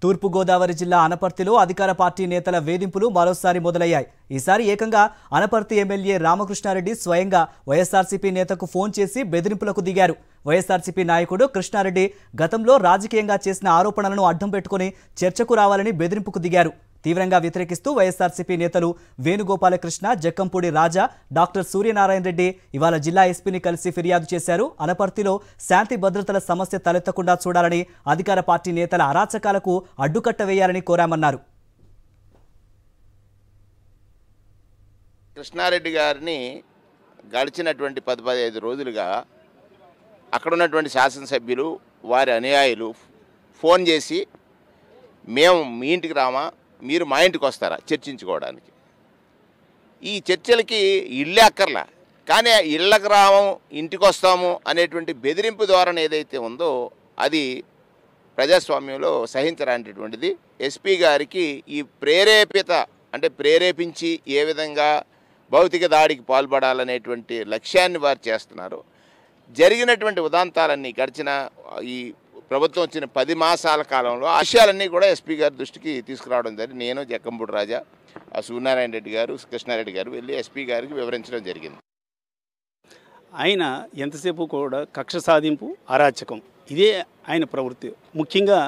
తూర్పుగోదావరి జిల్లా అనపర్తిలో అధికార పార్టీ నేతల వేధింపులు మరోసారి మొదలయ్యాయి. ఈసారి ఏకంగా అనపర్తి ఎమ్మెల్యే రామకృష్ణారెడ్డి స్వయంగా వైఎస్ఆర్సీపీ నేతకు ఫోన్ చేసి బెదిరింపులకు దిగారు. వైఎస్ఆర్సీపీ నాయకుడు కృష్ణారెడ్డి గతంలో రాజకీయంగా చేసిన ఆరోపణలను అడ్డం పెట్టుకుని చర్చకు రావాలని బెదిరింపుకు దిగారు. తీవ్రంగా వ్యతిరేకిస్తూ వైఎస్ఆర్సీపీ నేతలు వేణుగోపాలకృష్ణ, జక్కంపూడి రాజా, డాక్టర్ సూర్యనారాయణ రెడ్డి ఇవాళ జిల్లా ఎస్పీని కలిసి ఫిర్యాదు చేశారు. అనపర్తిలో శాంతి భద్రతల సమస్య తలెత్తకుండా చూడాలని, అధికార పార్టీ నేతల అరాచకాలకు అడ్డుకట్ట వేయాలని కోరామన్నారు. కృష్ణారెడ్డి గారిని గడిచినటువంటి 10-15 రోజులుగా అక్కడున్నటువంటి శాసనసభ్యులు, వారి అనుయాయులు ఫోన్ చేసి మేము మీ ఇంటికి రామా, మీరు మా ఇంటికి వస్తారా చర్చించుకోవడానికి. ఈ చర్చలకి ఇళ్ళే అక్కర్లా, కానీ ఇళ్ళకి రాము, ఇంటికి వస్తాము అనేటువంటి బెదిరింపు ధోరణి ఏదైతే ఉందో అది ప్రజాస్వామ్యంలో సహించరానిటువంటిది. ఎస్పీ గారికి ఈ ప్రేరేపిత అంటే ప్రేరేపించి ఏ విధంగా భౌతిక దాడికి పాల్పడాలనేటువంటి లక్ష్యాన్ని వారు చేస్తున్నారు. జరిగినటువంటి ఉదాంతాలన్నీ గడిచిన ఈ ప్రభుత్వం వచ్చిన 10 మాసాల కాలంలో ఆ విషయాలన్నీ కూడా ఎస్పీ గారి దృష్టికి తీసుకురావడం జరిగింది. నేను, జక్కంపూడి రాజా, సూర్యనారాయణ రెడ్డి గారు, కృష్ణారెడ్డి గారు వెళ్ళి ఎస్పీ గారికి వివరించడం జరిగింది. ఆయన ఎంతసేపు కూడా కక్ష సాధింపు, అరాచకం ఇదే ఆయన ప్రవృత్తి. ముఖ్యంగా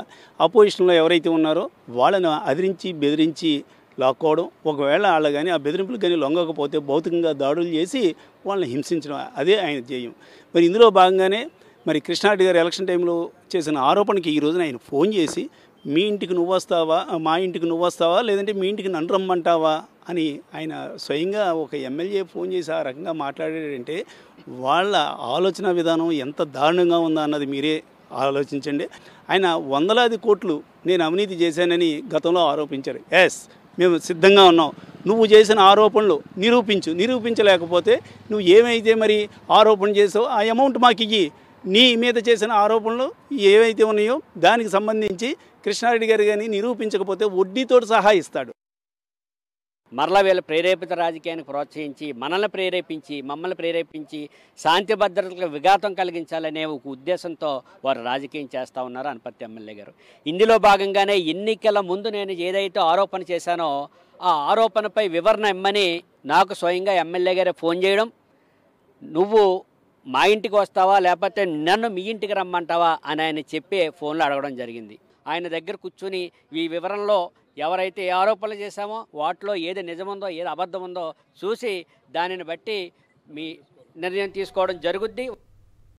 అపోజిషన్లో ఎవరైతే ఉన్నారో వాళ్ళను అదిరించి బెదిరించి లాక్కోవడం, ఒకవేళ వాళ్ళ కానీ ఆ బెదిరింపులు కానీ లొంగకపోతే భౌతికంగా దాడులు చేసి వాళ్ళని హింసించడం, అదే ఆయన ధ్యేయం. మరి ఇందులో భాగంగానే మరి కృష్ణారెడ్డి గారు ఎలక్షన్ టైంలో చేసిన ఆరోపణకి ఈ రోజున ఆయన ఫోన్ చేసి మీ ఇంటికి నువ్వు వస్తావా, మా ఇంటికి నువ్వు వస్తావా, లేదంటే మీ ఇంటికి నన్ను రమ్మంటావా అని ఆయన స్వయంగా ఒక ఎమ్మెల్యే ఫోన్ చేసి ఆ రకంగా మాట్లాడాడంటే వాళ్ళ ఆలోచన విధానం ఎంత దారుణంగా ఉందా అన్నది మీరే ఆలోచించండి. ఆయన వందలాది కోట్లు నేను అవినీతి చేశానని గతంలో ఆరోపించారు. మేము సిద్ధంగా ఉన్నాం, నువ్వు చేసిన ఆరోపణలు నిరూపించలేకపోతే నువ్వు ఏమైతే మరి ఆరోపణ చేసావో ఆ అమౌంట్ మాకు ఇయ్యి, నీ మీద చేసిన ఆరోపణలు ఏవైతే ఉన్నాయో దానికి సంబంధించి కృష్ణారెడ్డి గారు కానీ నిరూపించకపోతే వడ్డీతో సహా ఇస్తాడు. మరలా వీళ్ళ ప్రేరేపిత రాజకీయానికి ప్రోత్సహించి మమ్మల్ని ప్రేరేపించి శాంతి భద్రతలకు విఘాతం కలిగించాలనే ఒక ఉద్దేశంతో వారు రాజకీయం చేస్తూ ఉన్నారు అనపర్తి ఎమ్మెల్యే గారు. ఇందులో భాగంగానే ఎన్నికల ముందు నేను ఏదైతే ఆరోపణ చేశానో ఆ ఆరోపణపై వివరణ ఇమ్మని నాకు స్వయంగా ఎమ్మెల్యే గారే ఫోన్ చేయడం, నువ్వు మా ఇంటికి వస్తావా లేకపోతే నన్ను మీ ఇంటికి రమ్మంటావా అని ఆయన చెప్పి ఫోన్లో అడగడం జరిగింది. ఆయన దగ్గర కూర్చుని ఈ వివరణలో ఎవరైతే ఏ ఆరోపణలు చేశామో వాటిలో ఏది నిజముందో ఏది అబద్ధం ఉందో చూసి దానిని బట్టి మీ నిర్ణయం తీసుకోవడం జరుగుద్ది.